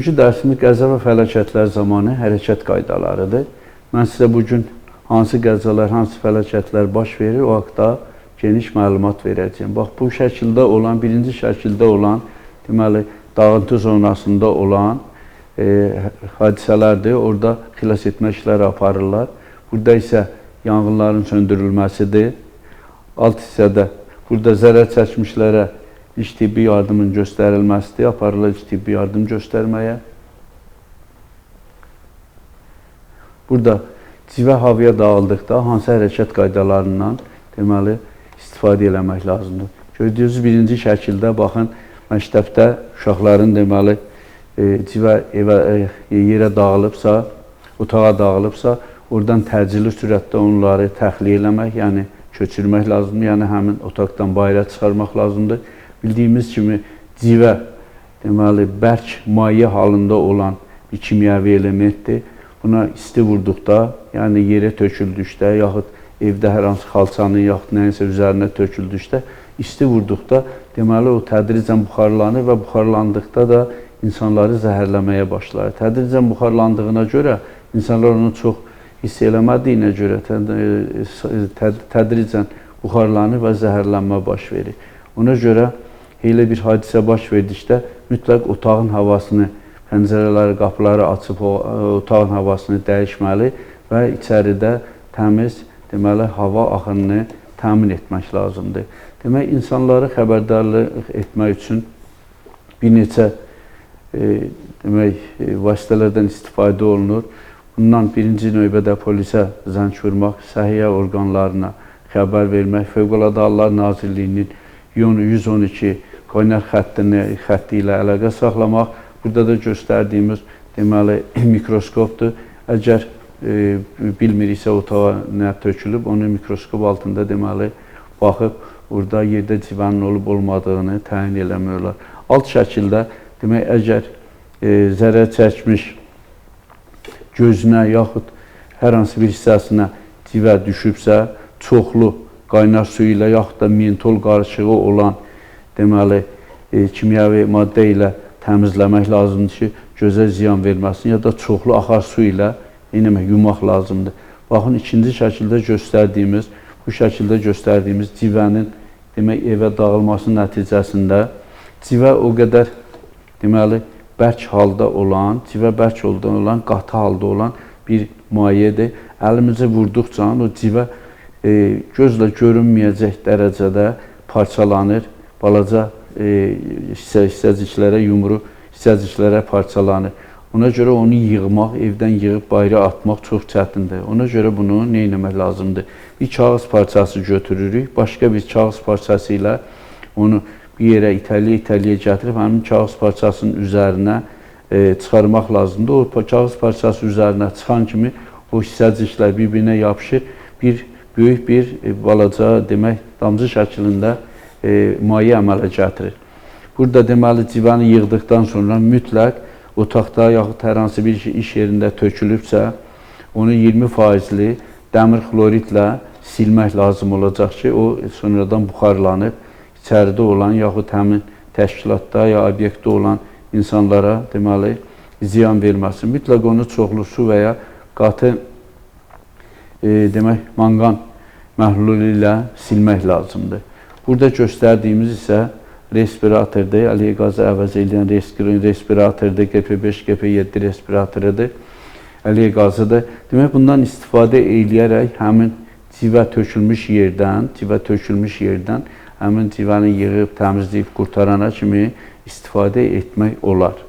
Bugünkü dərsimiz qəza və fəlakətlər zamanı hərəkət qaydalarıdır. Mən sizə bugün hansı qəzalar, hansı fəlakətlər baş verir, o haqda geniş məlumat verəcəyim. Bax, bu şəkildə olan, birinci şəkildə olan, deməli, dağıntı zonasında olan hadisələrdir. Orada xilas etmə işləri aparırlar. Burada isə yanğınların söndürülməsidir. Alt hissədə burada zərər çəkmişlərə ilk tibbi yardımın göstərilməsidir. Aparılır ilk tibbi yardım göstərməyə. Burada civə havaya dağıldıqda hansı hərəkət qaydalarından deməli istifadə eləmək lazımdır. Gördüyünüz birinci şəkildə baxın, məktəbdə uşaqların deməli civə yerə dağılıbsa, otağa dağılıbsa, oradan təcili sürətdə onları təxliyə eləmək, yəni köçürmək lazımdır, yəni həmin otaqdan bayıra çıxarmaq lazımdır. Bildiyimiz kimi civə deməli bərk maye halında olan bir kimyəvi elementdir. Buna isti vurduqda, yəni yerə töküldükdə, yaxud evdə hər hansı xalçanın, yaxud nəyinsə üzərinə töküldükdə, isti vurduqda deməli o tədricən buxarlanır və buxarlandıqda da insanları zəhərləməyə başlar. Tədricən buxarlandığına görə insanlar onu çox hiss eləmədiyinə görə tədricən buxarlanır və zəhərlənmə baş verir. Ona görə elə bir hadisə baş verdikdə mütləq otağın havasını, pəncərələri, qapıları açıb otağın havasını dəyişməli və içəridə təmiz deməli hava axınını təmin etmək lazımdır. Demək, insanları xəbərdarlıq etmək üçün bir neçə vasitələrdən istifadə olunur. Bundan birinci növbədə polisə zəng vurmaq, səhiyyə orqanlarına xəbər vermək, Fövqəladə Hallar Nazirliyinin 112 qaynar xətti ilə əlaqə saxlamaq. Burada da göstərdiyimiz deməli mikroskopdur. Əgər bilmiriksə otağa nə tökülüb, onu mikroskop altında deməli baxıb, burada yerdə civənin olub olmadığını təyin eləmək olar. Alt şəkildə demək, əgər zərər çəkmiş gözünə yaxud hər hansı bir hissəsinə civə düşübsə, çoxlu qaynar su ilə yaxud da mentol qarışığı olan deməli kimyəvi maddə ilə təmizləmək lazımdır ki, gözə ziyan verməsin, ya da çoxlu axar su ilə yumaq lazımdır. Baxın, ikinci şəkildə göstərdiyimiz, bu şəkildə göstərdiyimiz civənin demək evə dağılması nəticəsində civə o qədər deməli bərk halda olan, civə bərk halda olan, qatı halda olan bir mayedir. Əlimizi vurduqca o civə gözlə görünməyəcək dərəcədə parçalanır, balaca hissəciklərə, yumru hissəciklərə parçalanır. Ona görə onu yığmaq, evdən yığıb bayıra atmaq çox çətindir. Ona görə bunu nə etmək lazımdır? Bir kağız parçası götürürük, başqa bir kağız parçası ilə onu bir yerə itəliyə gətirib, həmin kağız parçasının üzərinə çıxarmaq lazımdır. O kağız parçası üzərinə çıxan kimi o hissəciklər bir-birinə yapışır, böyük bir balaca demək damcı şəklində maye əmələ gətirir. Burada deməli civəni yığdıqdan sonra mütləq otaqda yaxud hər hansı bir iş yerində tökülübsə, onu 20%li dəmir xloridlə silmək lazım olacaq ki, o sonradan buxarlanıb içəridə olan yaxud həmin təşkilatda ya obyektdə olan insanlara deməli ziyan verməsin. Mütləq onu çoxlu su və ya qatı demək manqan məhlulu ilə silmək lazımdır. Burada göstərdiyimiz isə respiratordur. Əliyə qazı əvəz edən respiratordur. GP5, GP7 respiratorudur. Əliyə qazıdır. Demək, bundan istifadə eləyərək həmin civə tökülmüş yerdən həmin civəni yığıb, təmizləyib, qurtarana kimi istifadə etmək olar.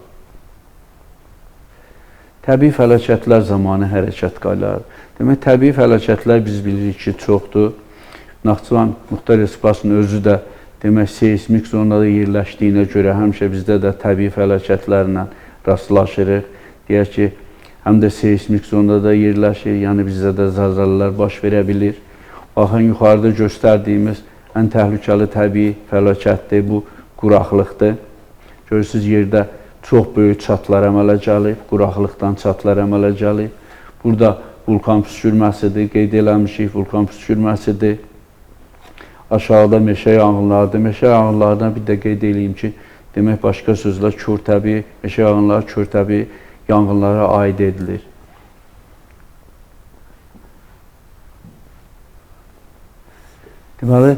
Təbii fəlakətlər zamanı hərəkət qaydaları. Demək, təbii fəlakətlər biz bilirik ki, çoxdur. Naxçıvan Muxtar Respublikasının özü də demək, seismik zonada yerləşdiyinə görə həmişə bizdə də təbii fəlakətlərlə rastlaşırıq. Deyək ki, həm də seismik zonada yerləşir, yəni bizdə də zəlzələlər baş verə bilir. Baxın, yuxarıda göstərdiyimiz ən təhlükəli təbii fəlakətdir, bu quraqlıqdır. Görürsünüz, yerdə çox böyük çatlar əmələ gəlib, quraqlıqdan çatlar əmələ gəlib. Burada vulkan püskürməsidir, qeyd eləmişik, vulkan püskürməsidir. Aşağıda meşə yanğınlarıdır. Meşə yanğınlarına bir də qeyd edeyim ki, demək başqa sözlə körtəbii, meşə yanğınları körtəbii yanğınlara aid edilir. Deməli,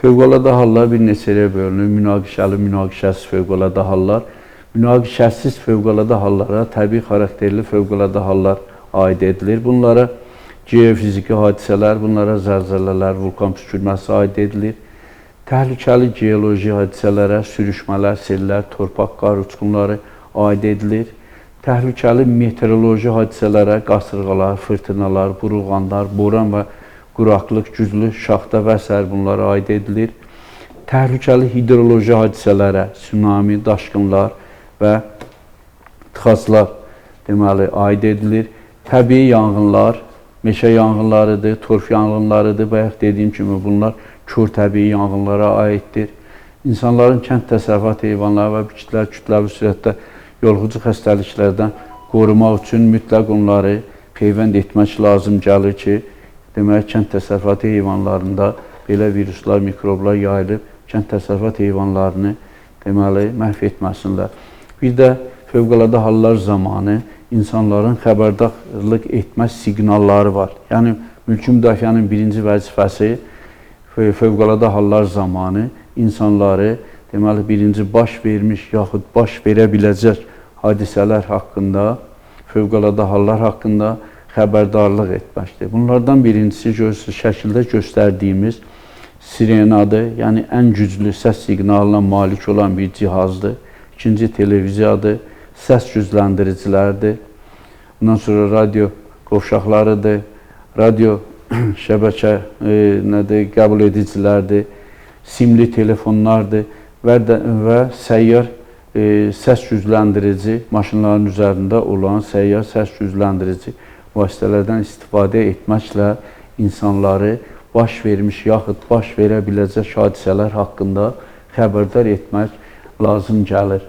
fövqəladə hallar bir neçəyə bölünür. Münaqişəli, münaqişəsiz fövqəladə hallar. Münaqişəsiz fövqəladə hallara təbii xarakterli fövqəladə hallar aid edilir. Bunlara geofiziki hadisələr, bunlara zəlzələlər, vulkan püskürməsi aid edilir. Təhlükəli geoloji hadisələrə sürüşmələr, sellər, torpaq, qar uçqunları aid edilir. Təhlükəli meteoroloji hadisələrə qasırğalar, fırtınalar, burulğanlar, boran və quraqlıq, güclü şaxta və s. bunlara aid edilir. Təhlükəli hidroloji hadisələrə tsunami, daşqınlar və tıxaclar deməli aid edilir. Təbii yanğınlar, meşə yanğınlarıdır, torf yanğınlarıdır. Bayaq dediyim kimi bunlar körtəbii yanğınlara aiddir. İnsanların kənd təsərrüfat heyvanları və bitkilər kütləvi sürətdə yoluxucu xəstəliklərdən qorumaq üçün mütləq onları peyvənd etmək lazım gəlir ki, demək, kənd təsərrüfatı heyvanlarında belə viruslar, mikroblar yayılıb, kənd təsərrüfat heyvanlarını deməli, məhv etməsinlər. Bir də fövqəladə hallar zamanı insanların xəbərdarlıq etmə siqnalları var. Yəni, mülki müdafiənin birinci vəzifəsi fövqəladə hallar zamanı insanları deməli, birinci baş vermiş yaxud baş verə biləcək hadisələr haqqında, fövqəladə hallar haqqında xəbərdarlıq etməkdir. Bunlardan birincisi şəkildə göstərdiyimiz sirenadır, yəni ən güclü səs siqnalına malik olan bir cihazdır. İkinci televiziyadır, səs gücləndiricilərdir. Bundan sonra radio qovşaqlarıdır, radio şəbəkə qəbul edicilərdir, simli telefonlardır və səyyar səs gücləndirici, maşınların üzərində olan səyyar səs gücləndirici vasitələrdən istifadə etməklə insanları baş vermiş yaxud baş verə biləcək hadisələr haqqında xəbərdar etmək lazım gəlir.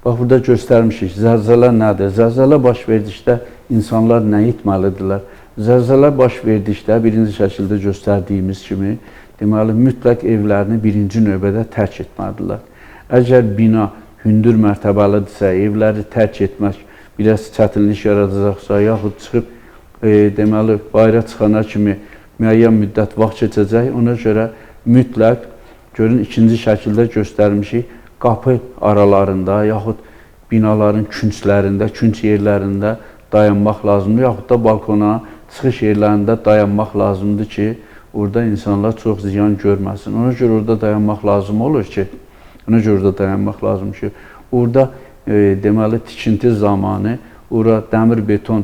Bax, burada göstərmişik. Zəlzələ nədir? Zəlzələ baş verdikdə insanlar nə etməlidirlər? Zəlzələ baş verdikdə birinci şəkildə göstərdiyimiz kimi, deməli, mütləq evlərini birinci növbədə tərk etməlidirlər. Əgər bina hündür mərtəbəlidirsə, evləri tərk etmək biraz çətinlik yaradacaqsa, yaxud çıxıb, deməli, bayra çıxana kimi müəyyən müddət vaxt keçəcək, ona görə mütləq, görün, ikinci şəkildə göstərmişik, qapı aralarında, yaxud binaların künclərində, künc yerlərində dayanmaq lazımdır, yaxud da balkona, çıxış yerlərində dayanmaq lazımdır ki, orada insanlar çox ziyan görməsin. Ona görə orada dayanmaq lazım olur ki, orada deməli, tikinti zamanı ora dəmir beton,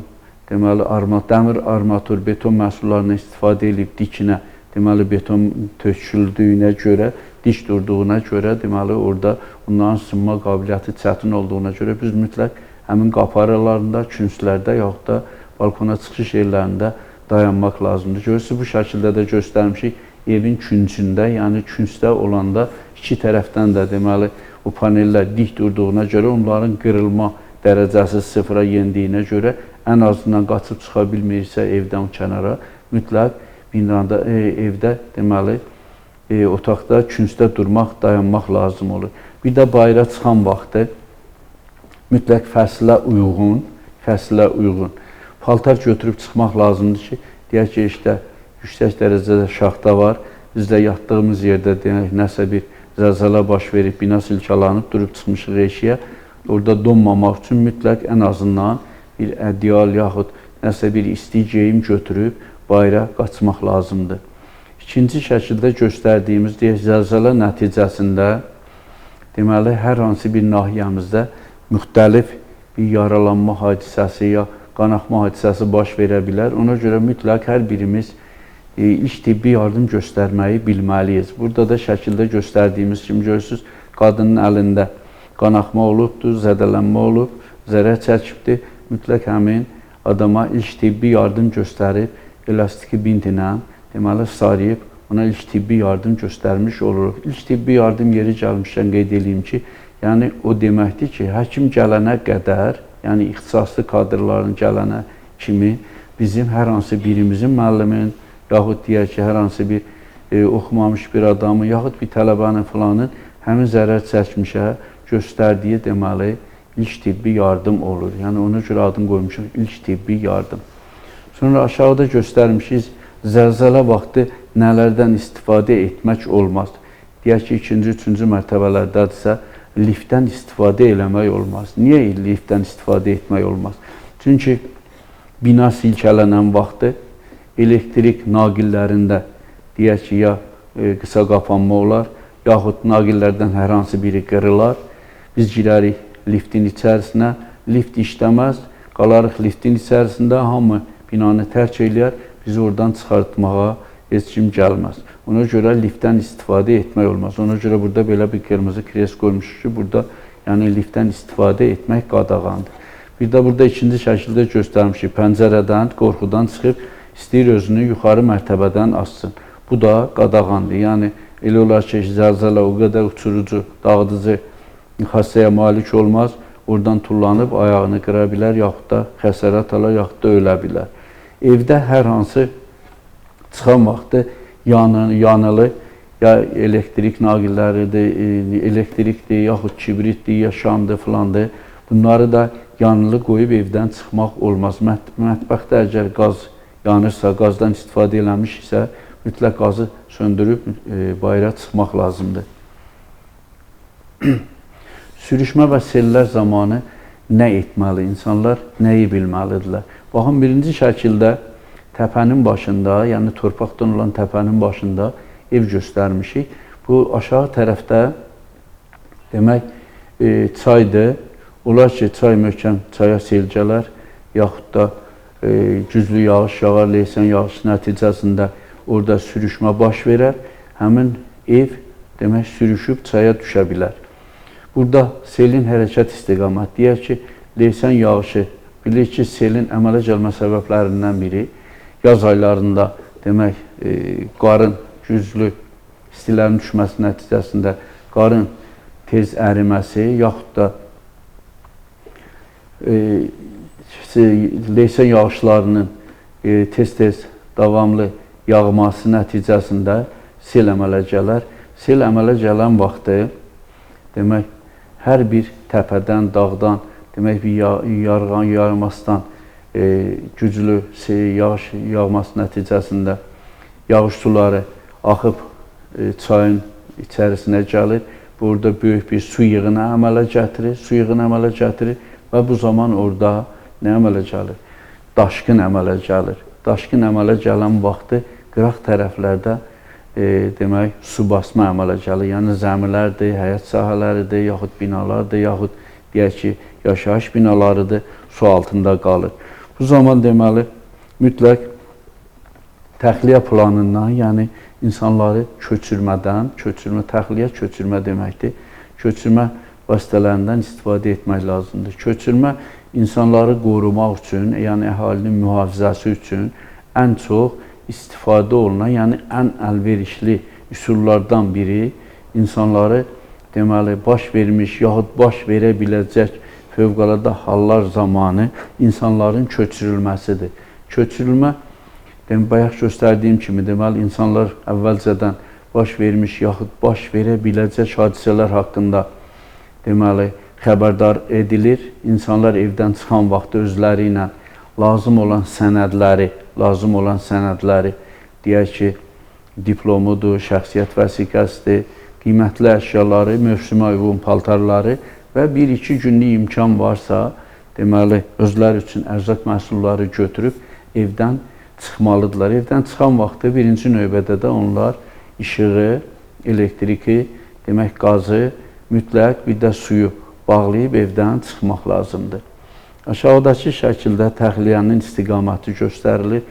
deməli, dəmir armatur beton məhsullarına istifadə edib dikinə, deməli, beton töküldüyünə görə, dik durduğuna görə, deməli, orada onların sınma qabiliyyəti çətin olduğuna görə biz mütləq həmin qapı aralarında, künclərdə, yaxud da balkona çıxış yerlərində dayanmaq lazımdır. Görürsünüz, bu şəkildə də göstərmişik, evin küncündə, yəni küncdə olanda iki tərəfdən də, deməli, o panellər dik durduğuna görə, onların qırılma dərəcəsi sıfıra yendiyinə görə, ən azından qaçıb çıxa bilmirsə evdən kənara, mütləq binada, evdə, deməli, otaqda, küncdə durmaq, dayanmaq lazım olur. Bir də bayra çıxan vaxtı mütləq fəslə uyğun paltar götürüb çıxmaq lazımdır ki, deyək ki, işte yüksək dərəcədə şaxta var, biz də yatdığımız yerdə deyək, nəsə bir zəlzələ baş verib, bina silkalanıb, durub çıxmışıq eşiyə, orada donmamaq üçün mütləq ən azından bir ədyal yaxud nəsə bir isti geyim götürüb bayra qaçmaq lazımdır. İkinci şəkildə göstərdiyimiz deyək, zəlzələ nəticəsində deməli, hər hansı bir nahiyəmizdə müxtəlif bir yaralanma hadisəsi ya qanaxma hadisəsi baş verə bilər. Ona görə mütləq hər birimiz ilk tibbi yardım göstərməyi bilməliyiz. Burada da şəkildə göstərdiyimiz kimi görürsünüz, qadının əlində qanaxma olubdur, zədələnmə olub, zərər çəkibdir. Mütləq həmin adama ilk tibbi yardım göstərib, elastiki bint ilə deməli, sarıyıb, ona ilk tibbi yardım göstərmiş oluruq. İlk tibbi yardım yeri gəlmişkən qeyd edeyim ki, yəni o deməkdir ki, həkim gələnə qədər, yəni ixtisaslı kadrların gələnə kimi bizim hər hansı birimizin müəllimin, yaxud deyək ki, hər hansı bir oxumamış bir adamın, yaxud bir tələbənin filanın həmin zərər çəkmişə göstərdiyi deməli ilk tibbi yardım olur. Yəni ona görə adını qoymuşuq ilk tibbi yardım. Sonra aşağıda göstərmişik zəlzələ vaxtı nələrdən istifadə etmək olmaz. Deyək ki, 2-ci, 3-cü mərtəbələrdədirsə liftdən istifadə eləmək olmaz. Niyə liftdən istifadə etmək olmaz? Çünki bina silkələnən vaxtı elektrik naqillərində deyək ki, ya qısa qapanma olar, yaxud naqillərdən hər hansı biri qırılar. Biz girərik liftin içərisinə, lift işləməz, qalarıq liftin içərisində, hamı binanı tərk eləyər, bizi oradan çıxartmağa heç kim gəlməz. Ona görə liftdən istifadə etmək olmaz. Ona görə burada belə bir qırmızı kres qoymuşuz ki, burada yəni liftdən istifadə etmək qadağandır. Bir də burada ikinci şəkildə göstərmişik, pəncərədən, qorxudan çıxıb istəyir özünü yuxarı mərtəbədən açsın. Bu da qadağandır. Yəni elə olar ki, zəlzələ o qədər uçurucu, dağıdıcı xassəyə malik olmaz. Oradan tullanıb ayağını qıra bilər, yaxud da xəsarət alar, yaxud da ölə bilər. Evdə hər hansı çıxan vaxtı yanılı, ya elektrik naqilləridir, elektrikdir, yaxud kibritdir, ya şamdır, filandır. Bunları da yanılı qoyub evdən çıxmaq olmaz. Mətbəxdə əgər qaz yanırsa, qazdan istifadə eləmişsə, mütləq qazı söndürüb bayıra çıxmaq lazımdır. Sürüşmə və sellər zamanı nə etməli? İnsanlar nəyi bilməlidirlər? Baxın, birinci şəkildə təpənin başında, yəni torpaqdan olan təpənin başında ev göstərmişik. Bu aşağı tərəfdə demək çaydır. Olar ki, çay möhkəm çaya sel gələr, yaxud da güclü yağış yağar, leysan yağışı nəticəsində orada sürüşmə baş verər. Həmin ev demək sürüşüb çaya düşə bilər. Burada selin hərəkət istiqaməti, deyək ki, leysan yağışı, bilir ki, selin əmələ gəlmə səbəblərindən biri yaz aylarında demək qarın güclü istilərin düşməsi nəticəsində qarın tez əriməsi, yaxud da leysan yağışlarının tez-tez davamlı yağması nəticəsində sel əmələ gələr. Sel əmələ gələn vaxtı demək hər bir təpədən, dağdan, demək bir yarğan yağmasından güclü yağış yağması nəticəsində yağış suları axıb çayın içərisinə gəlir. Burada böyük bir su yığını əmələ gətirir, və bu zaman orada nə əmələ gəlir? Daşqın əmələ gəlir. Daşqın əmələ gələn vaxtı qıraq tərəflərdə demək, su basma əmələ gəlir. Yəni, zəmilərdir, həyət sahələridir, yaxud binalardır, yaxud deyək ki, yaşayış binalarıdır, su altında qalır. Bu zaman deməli, mütləq təxliyə planından, yəni insanları köçürmədən, təxliyə köçürmə deməkdir, köçürmə vasitələrindən istifadə etmək lazımdır. Köçürmə insanları qorumaq üçün, yəni əhalinin mühafizəsi üçün ən çox istifadə olunan, yəni ən əlverişli üsullardan biri insanları deməli baş vermiş, yaxud baş verə biləcək fövqəladə hallar zamanı insanların köçürülməsidir. Köçürülmə, bayaq göstərdiyim kimi, deməli insanlar əvvəlcədən baş vermiş, yaxud baş verə biləcək hadisələr haqqında deməli xəbərdar edilir. İnsanlar evdən çıxan vaxtı özləri ilə lazım olan sənədləri, deyək ki, diplomudur, şəxsiyyət vəsiqəsidir, qiymətli əşyaları, mövsümə uyğun paltarları və 1-2 günlük imkan varsa, deməli, özləri üçün ərzaq məhsulları götürüb evdən çıxmalıdırlar. Evdən çıxan vaxtı birinci növbədə də onlar işığı, elektriki, demək, qazı, mütləq bir də suyu bağlayıb evdən çıxmaq lazımdır. Aşağıdakı şəkildə təxliyənin istiqaməti göstərilir.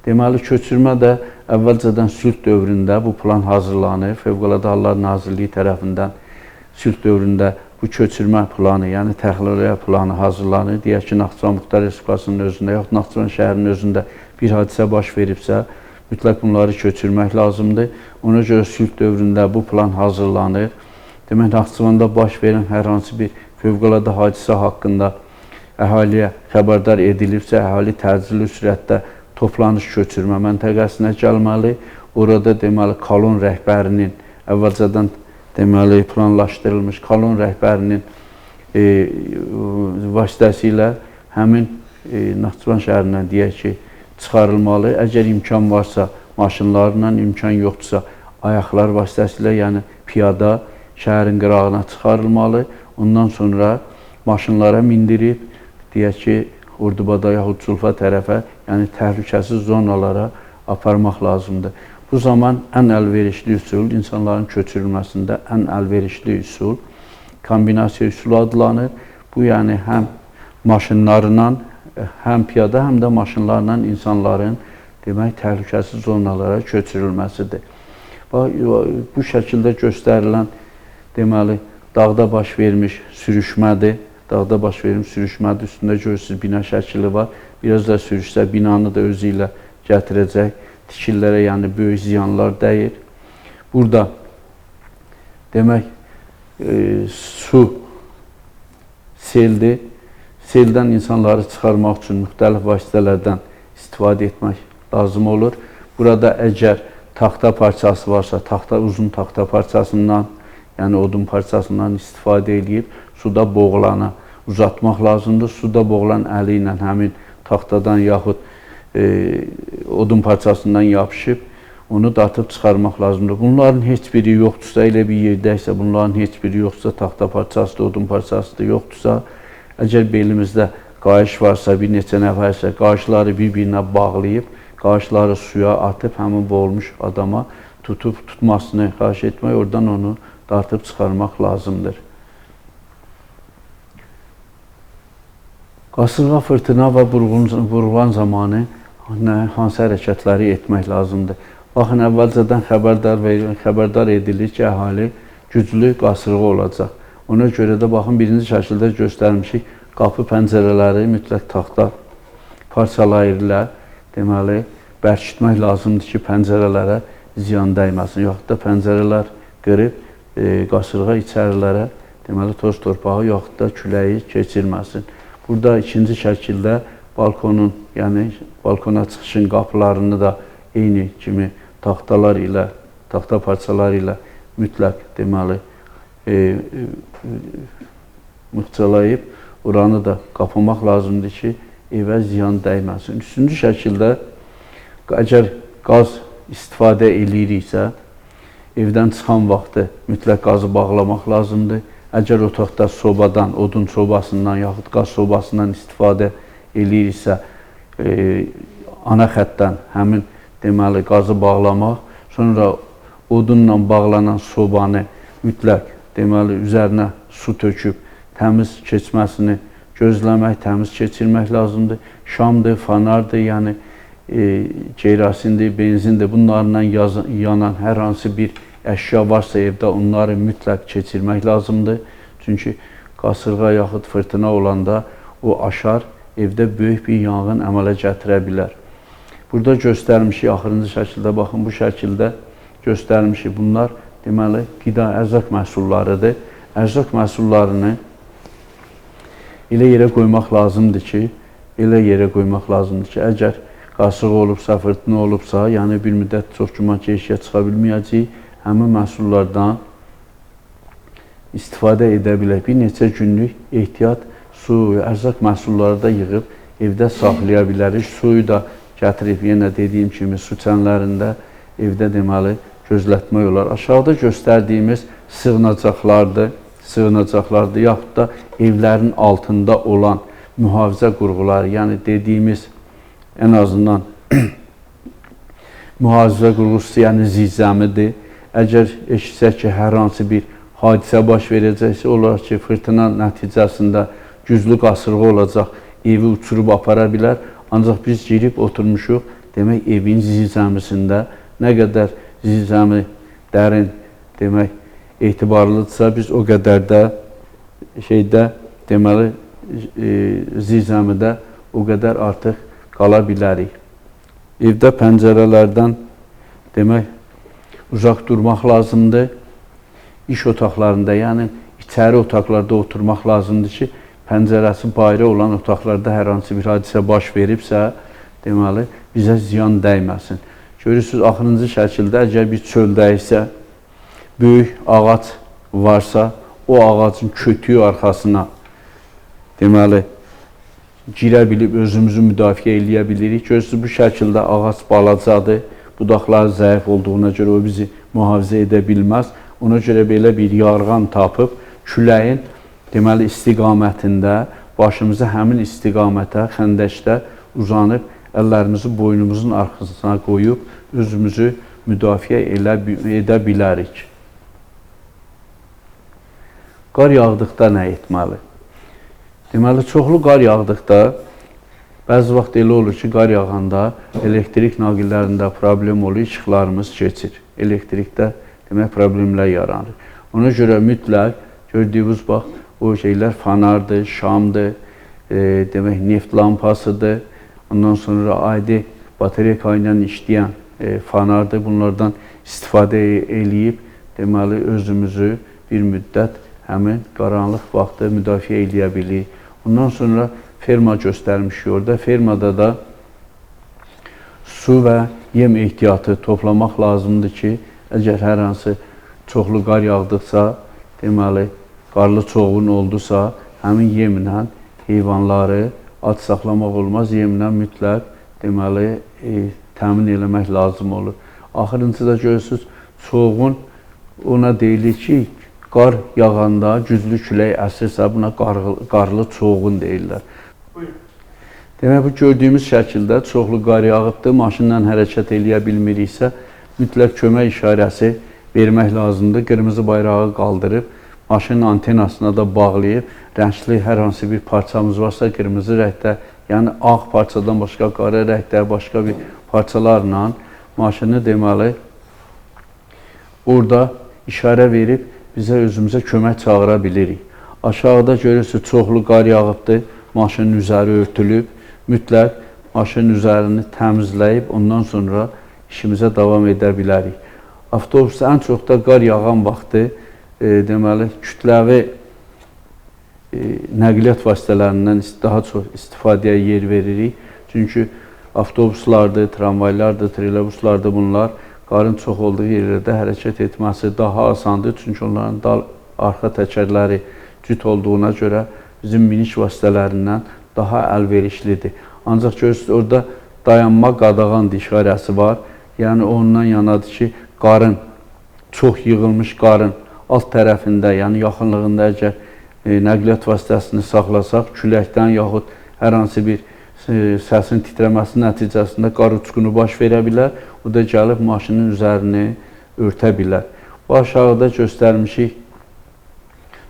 Deməli, köçürmə də əvvəlcədən sülh dövründə bu plan hazırlanır. Fövqəladə Hallar Nazirliyi tərəfindən sülh dövründə bu köçürmə planı, yəni təxliyə planı hazırlanır. Deyək ki, Naxçıvan Muxtar Respublikasının özündə, yaxud Naxçıvan şəhərinin özündə bir hadisə baş veribsə, mütləq bunları köçürmək lazımdır. Ona görə sülh dövründə bu plan hazırlanır. Demək, Naxçıvanda baş verən hər hansı bir fövqəladə hadisə haqqında əhaliyə xəbərdar edilibsə, əhali təcili sürətdə toplanış köçürmə məntəqəsinə gəlməli. Orada deməli, kolon rəhbərinin əvvəlcədən deməli, planlaşdırılmış kolon rəhbərinin vasitəsilə həmin Naxçıvan şəhərindən deyək ki, çıxarılmalı. Əgər imkan varsa maşınlarla, imkan yoxdursa ayaqlar vasitəsilə, yəni piyada şəhərin qırağına çıxarılmalı. Ondan sonra maşınlara mindirib, deyək ki, Ordubada yaxud Culfa tərəfə, yəni təhlükəsiz zonalara aparmaq lazımdır. Bu zaman ən əlverişli üsul, insanların köçürülməsində ən əlverişli üsul kombinasiya üsulu adlanır. Bu, yəni həm maşınlarla, həm piyada, həm də maşınlarla insanların demək təhlükəsiz zonalara köçürülməsidir. Bu şəkildə göstərilən deməli dağda baş vermiş sürüşmədir. Dağda baş vermiş sürüşmədir. Üstündə görürsünüz bina şəkili var. Biraz da sürüşsə binanı da özü ilə gətirəcək. Tikililərə yəni böyük ziyanlar dəyir. Burada demək su seldir. Seldən insanları çıxarmaq üçün müxtəlif vasitələrdən istifadə etmək lazım olur. Burada əgər taxta parçası varsa, uzun taxta parçasından, yəni odun parçasından istifadə edib suda boğulana uzatmaq lazımdır. Suda boğulan əli ilə həmin taxtadan yaxud odun parçasından yapışıb onu datıb çıxarmaq lazımdır. Bunların heç biri yoxdursa, elə bir yerdəysə, bunların heç biri yoxdursa, taxta parçası da, odun parçası da yoxdursa, əgər belimizdə qayış varsa, bir neçə nəfərsə, qayışları bir-birinə bağlayıb, qayışları suya atıb, həmin boğulmuş adama tutmasını xahiş etmək, oradan onu dartıb çıxarmaq lazımdır. Qasırğa, fırtına və burğulan zamanı hansı hərəkətləri etmək lazımdır? Baxın, əvvəlcədən xəbərdar edilir ki, əhali güclü qasırğa olacaq. Ona görə də baxın, birinci şəkildə göstərmişik, qapı pəncərələri mütləq taxta parçaları ilə deməli, bərkitmək lazımdır ki, pəncərələrə ziyan dəyməsin. Yaxud da pəncərələr qırıb, qasırğa içərilərə deməli, toz torpağı yaxud da küləyi keçirməsin. Burada ikinci şəkildə balkonun, yəni balkona çıxışın qapılarını da eyni kimi taxtalar ilə, taxta parçaları ilə mütləq deməli, mıxçalayıb, oranı da qapamaq lazımdır ki, evə ziyan dəyməsin. Üçüncü şəkildə, əgər qaz istifadə ediriksə, evdən çıxan vaxtı mütləq qazı bağlamaq lazımdır. Əgər otaqda sobadan, odun sobasından, yaxud qaz sobasından istifadə ediriksə, ana xəttdən həmin deməli, qazı bağlamaq, sonra odunla bağlanan sobanı mütləq deməli, üzərinə su töküb, təmiz keçməsini gözləmək, təmiz keçirmək lazımdır. Şamdır, fanardır, yəni kerasindir, benzindir. Bunlarla yanan hər hansı bir əşya varsa evdə onları mütləq keçirmək lazımdır. Çünki qasırğa yaxud fırtına olanda o aşar, evdə böyük bir yanğın əmələ gətirə bilər. Burada göstərmişik, axırıncı şəkildə, baxın, bu şəkildə göstərmişik. Bunlar deməli, qida, ərzaq məhsullarıdır. Ərzaq məhsullarını elə yerə qoymaq lazımdır ki, əgər qasırğa olubsa, fırtına olubsa, yəni bir müddət çox güman ki, eşiyə çıxa bilməyəcək, həmin məhsullardan istifadə edə bilək. Bir neçə günlük ehtiyat su, ərzaq məhsulları da yığıb evdə saxlaya bilərik. Suyu da gətirib, yenə dediyim kimi, su çənlərində evdə deməli, gözlətmək olar. Aşağıda göstərdiyimiz sığınacaqlardır, yaxud da evlərin altında olan mühafizə qurğuları, yəni dediyimiz ən azından mühafizə qurğusu, yəni zirzəmidir. Əgər eşitsək ki, hər hansı bir hadisə baş verəcəksə, olar ki, fırtına nəticəsində güclü qasırğa olacaq, evi uçurub apara bilər. Ancaq biz girib oturmuşuq, demək, evin zirzəmisində nə qədər zirzəmi dərin, demək, etibarlıdırsa, biz o qədər də deməli, zirzəmidə o qədər artıq qala bilərik. Evdə pəncərələrdən demək, uzaq durmaq lazımdır. İş otaqlarında, yəni içəri otaqlarda oturmaq lazımdır ki, pəncərəsi bayra olan otaqlarda hər hansı bir hadisə baş veribsə, deməli, bizə ziyan dəyməsin. Görürsünüz, axırıncı şəkildə, əgər bir çöldəyiksə, böyük ağac varsa, o ağacın kötüyü arxasına deməli girə bilib özümüzü müdafiə eləyə bilirik. Görürsünüz, bu şəkildə ağac balacadır, budaqları zəif olduğuna görə o bizi mühafizə edə bilməz. Ona görə belə bir yarğan tapıb küləyin deməli istiqamətində başımızı həmin istiqamətə, xəndəkdə uzanıb əllərimizi boynumuzun arxasına qoyub özümüzü müdafiə edə bilərik. Qar yağdıqda nə etməli? Deməli, çoxlu qar yağdıqda bəzi vaxt elə olur ki, qar yağanda elektrik naqillərində problem olur, işıqlarımız keçir. Elektrikdə demək problemlər yaranır. Ona görə mütləq gördüyünüz bax, o şeylər fanardır, şamdır, demək neft lampasıdır. Ondan sonra adi bateriyka ilə işləyən fanardır. Bunlardan istifadə eləyib deməli özümüzü bir müddət həmin qaranlıq vaxtı müdafiə eləyə bilirik. Ondan sonra ferma göstərmişik orada. Fermada da su və yem ehtiyatı toplamaq lazımdır ki, əgər hər hansı çoxlu qar yağdıqsa, deməli qarlı çoğun oldusa, həmin yemlə heyvanları ac saxlamaq olmaz. Yemlə mütləq deməli təmin eləmək lazım olur. Axırıncıda görürsünüz, çoğun ona deyilir ki, qar yağanda güclü külək əsirsə, buna qarlı çoğun deyirlər. Demək, bu gördüyümüz şəkildə çoxlu qar yağıbdır, maşınla hərəkət eləyə bilmiriksə, mütləq kömək işarəsi vermək lazımdır. Qırmızı bayrağı qaldırıb, maşının antenasına da bağlayıb, rəngli hər hansı bir parçamız varsa, qırmızı rəngdə, yəni ağ parçadan başqa, qara rəngdə, başqa bir parçalarla maşını deməli orada işarə verib, bizə özümüzə kömək çağıra bilirik. Aşağıda görürsünüz, çoxlu qar yağıbdır, maşının üzəri örtülüb. Mütləq maşının üzərini təmizləyib, ondan sonra işimizə davam edə bilərik. Avtobusda ən çox da qar yağan vaxtı deməli kütləvi nəqliyyat vasitələrindən daha çox istifadəyə yer veririk. Çünki avtobuslardır, tramvaylardır, trolleybuslardır bunlar. Qarın çox olduğu yerlərdə hərəkət etməsi daha asandır. Çünki onların arxa təkərləri cüt olduğuna görə bizim miniş vasitələrindən daha əlverişlidir. Ancaq görürsünüz, orada dayanma qadağan işarəsi var. Yəni ondan yanadır ki, qarın, çox yığılmış qarın alt tərəfində, yəni yaxınlığında əgər nəqliyyat vasitəsini saxlasaq, küləkdən yaxud hər hansı bir səsin titrəməsi nəticəsində qar uçqunu baş verə bilər. O da gəlib maşının üzərini örtə bilər. Bu aşağıda göstərmişik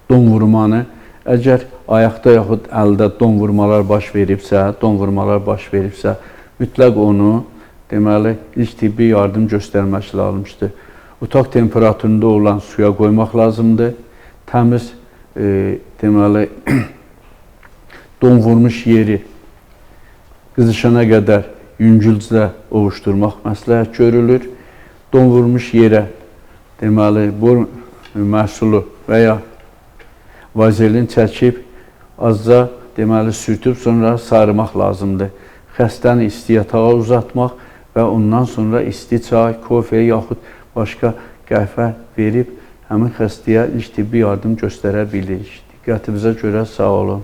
don vurmanı. Əgər ayaqda yaxud əldə don vurmalar baş veribsə, mütləq onu deməli ilk tibbi yardım göstərmək lazımdır. Otaq temperaturunda olan suya qoymaq lazımdır. Təmiz deməli don vurmuş yeri qızışana qədər yüngülcə ovuşdurmaq məsləhət görülür. Don vurmuş yerə deməli bu məhsulu və ya vazelin çəkib azca deməli sürtüb sonra sarımaq lazımdır. Xəstəni isti yatağa uzatmaq və ondan sonra isti çay, kofe yaxud başqa qəhvə verib həmin xəstəyə ilk tibbi yardım göstərə bilirik. Diqqətinizə görə sağ olun.